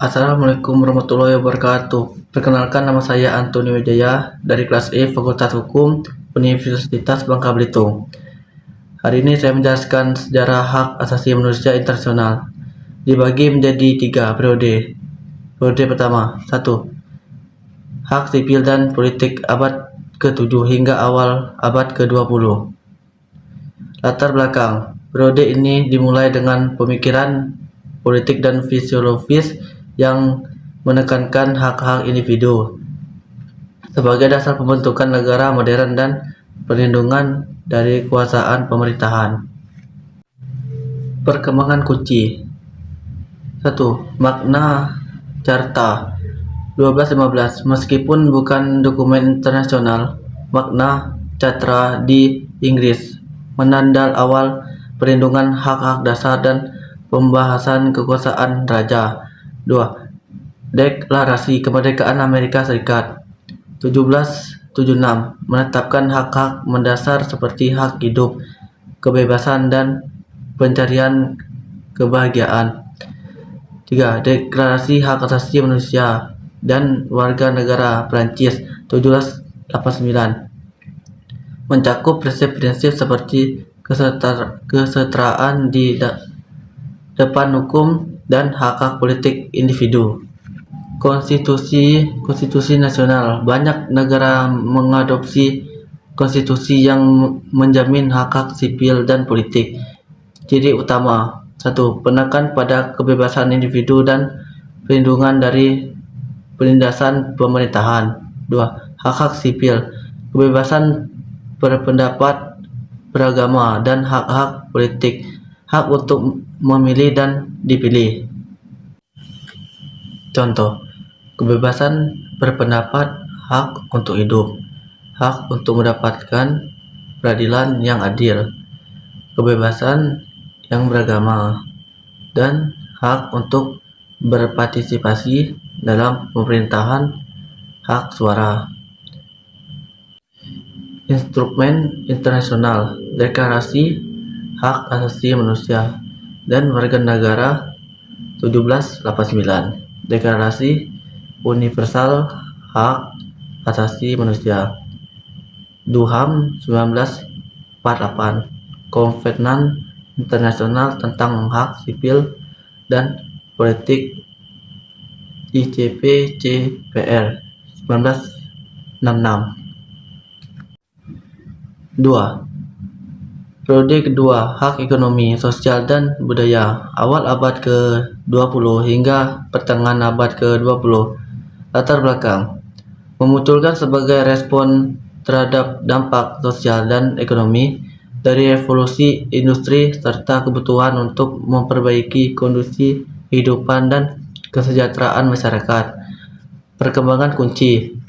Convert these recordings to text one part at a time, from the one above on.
Assalamualaikum warahmatullahi wabarakatuh. Perkenalkan, nama saya Antoni Wijaya dari kelas E Fakultas Hukum Universitas Bangka Belitung. Hari ini saya menjelaskan sejarah hak asasi manusia internasional. Dibagi menjadi 3 periode. Periode pertama, 1. Hak sipil dan politik abad ke-7 hingga awal abad ke-20. Latar belakang. Periode ini dimulai dengan pemikiran politik dan fisiologis yang menekankan hak-hak individu sebagai dasar pembentukan negara modern dan perlindungan dari kekuasaan pemerintahan. Perkembangan kunci. 1. Magna Carta 1215. Meskipun bukan dokumen internasional, Magna Carta di Inggris menandal awal perlindungan hak-hak dasar dan pembahasan kekuasaan raja. 2. Deklarasi Kemerdekaan Amerika Serikat 1776 menetapkan hak-hak mendasar seperti hak hidup, kebebasan, dan pencarian kebahagiaan. 3. Deklarasi Hak Asasi Manusia dan Warga Negara Prancis 1789 mencakup prinsip-prinsip seperti kesetaraan di depan hukum dan hak-hak politik individu. Konstitusi nasional. Banyak negara mengadopsi konstitusi yang menjamin hak-hak sipil dan politik. Ciri utama. 1. Penekanan pada kebebasan individu dan perlindungan dari penindasan pemerintahan. 2. Hak-hak sipil. Kebebasan berpendapat, beragama, dan hak-hak politik. Hak untuk memilih dan dipilih. Contoh, kebebasan berpendapat, hak untuk hidup, hak untuk mendapatkan peradilan yang adil, kebebasan yang beragama, dan hak untuk berpartisipasi dalam pemerintahan, hak suara. Instrumen internasional. Deklarasi Hak Asasi Manusia dan Warga Negara 1789. Deklarasi Universal Hak Asasi Manusia. Duham 1948. Konvensi Internasional tentang Hak Sipil dan Politik ICPCPR 1966. 2. Periode kedua, hak ekonomi, sosial, dan budaya. Awal abad ke-20 hingga pertengahan abad ke-20. Latar belakang. Memunculkan sebagai respon terhadap dampak sosial dan ekonomi dari revolusi industri serta kebutuhan untuk memperbaiki kondisi kehidupan dan kesejahteraan masyarakat. Perkembangan kunci.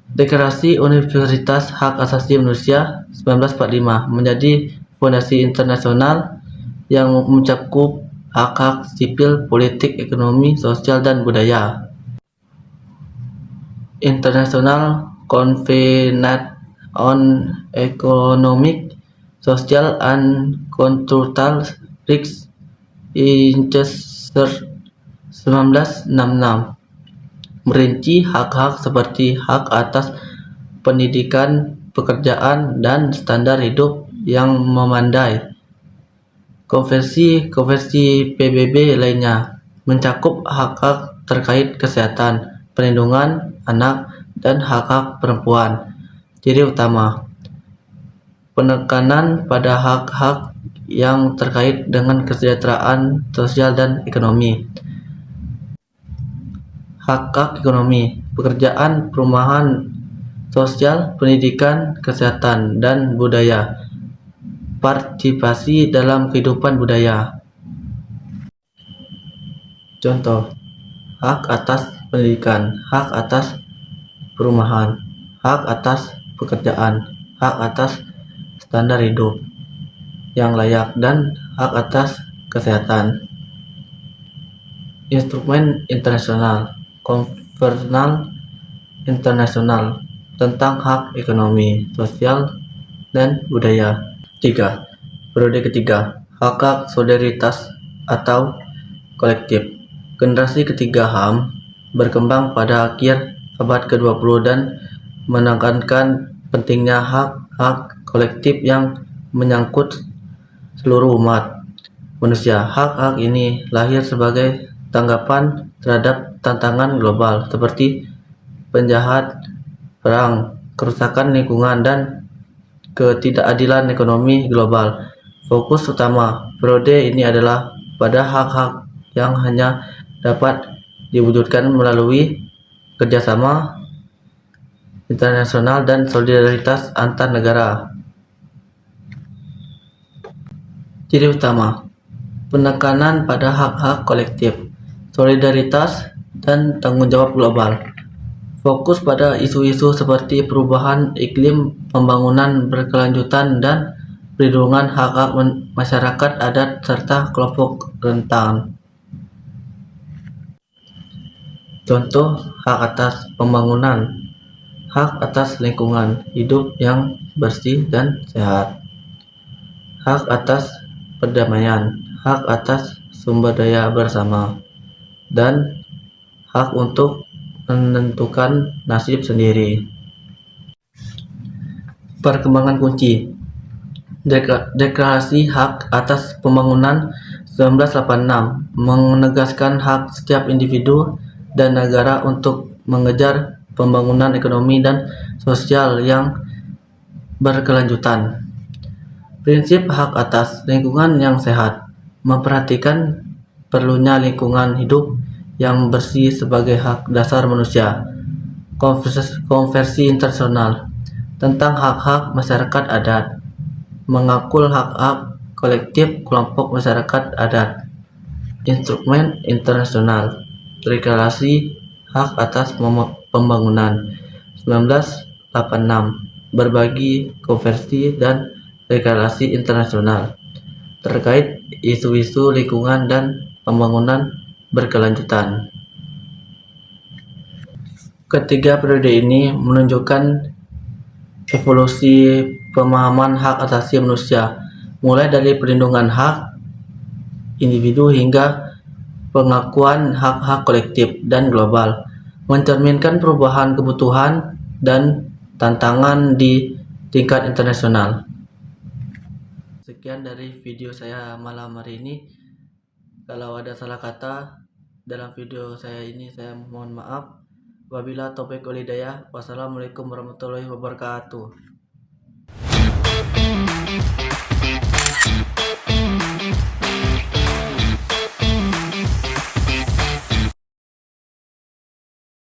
Deklarasi Universalitas Hak Asasi Manusia 1945 menjadi fondasi internasional yang mencakup hak-hak sipil, politik, ekonomi, sosial, dan budaya. International Covenant on Economic, Social, and Cultural Rights Initiative 1966 merinci hak-hak seperti hak atas pendidikan, pekerjaan, dan standar hidup yang memandai. Konvensi PBB lainnya mencakup hak-hak terkait kesehatan, perlindungan anak, dan hak-hak perempuan. Ciri utama. Penekanan pada hak-hak yang terkait dengan kesejahteraan sosial dan ekonomi. Hak-hak ekonomi, pekerjaan, perumahan sosial, pendidikan, kesehatan, dan budaya. Partisipasi dalam kehidupan budaya. Contoh, hak atas pendidikan, hak atas perumahan, hak atas pekerjaan, hak atas standar hidup yang layak, dan hak atas kesehatan. Instrumen internasional. Konvensi Internasional tentang Hak Ekonomi, Sosial, dan Budaya. 3. Periode ketiga, hak solidaritas atau kolektif. Generasi ketiga HAM berkembang pada akhir abad ke-20 dan menekankan pentingnya hak-hak kolektif yang menyangkut seluruh umat manusia. Hak-hak ini lahir sebagai tanggapan terhadap tantangan global seperti penjahat, perang, kerusakan lingkungan, dan ketidakadilan ekonomi global. Fokus utama periode ini adalah pada hak-hak yang hanya dapat diwujudkan melalui kerjasama internasional dan solidaritas antar negara. Ciri utama: penekanan pada hak-hak kolektif, solidaritas, dan tanggung jawab global. Fokus pada isu-isu seperti perubahan iklim, pembangunan berkelanjutan, dan perlindungan hak-hak masyarakat adat serta kelompok rentan. Contoh hak atas pembangunan, hak atas lingkungan hidup yang bersih dan sehat, hak atas perdamaian, hak atas sumber daya bersama, dan hak untuk menentukan nasib sendiri. Perkembangan kunci Deklarasi Hak Atas Pembangunan 1986 menegaskan hak setiap individu dan negara untuk mengejar pembangunan ekonomi dan sosial yang berkelanjutan. Prinsip hak atas lingkungan yang sehat memperhatikan perlunya lingkungan hidup yang bersih sebagai hak dasar manusia. Konvensi internasional tentang hak-hak masyarakat adat mengakui hak-hak kolektif kelompok masyarakat adat. Instrumen internasional Deklarasi Hak Atas Pembangunan 1986 berbagi konvensi dan deklarasi internasional terkait isu-isu lingkungan dan pembangunan berkelanjutan. Ketiga periode ini menunjukkan evolusi pemahaman hak asasi manusia, mulai dari perlindungan hak individu hingga pengakuan hak-hak kolektif dan global, mencerminkan perubahan kebutuhan dan tantangan di tingkat internasional. Sekian dari video saya malam hari ini. Kalau ada salah kata dalam video saya ini, saya mohon maaf. Wabillahi taufiq wal hidayah. Wassalamualaikum warahmatullahi wabarakatuh.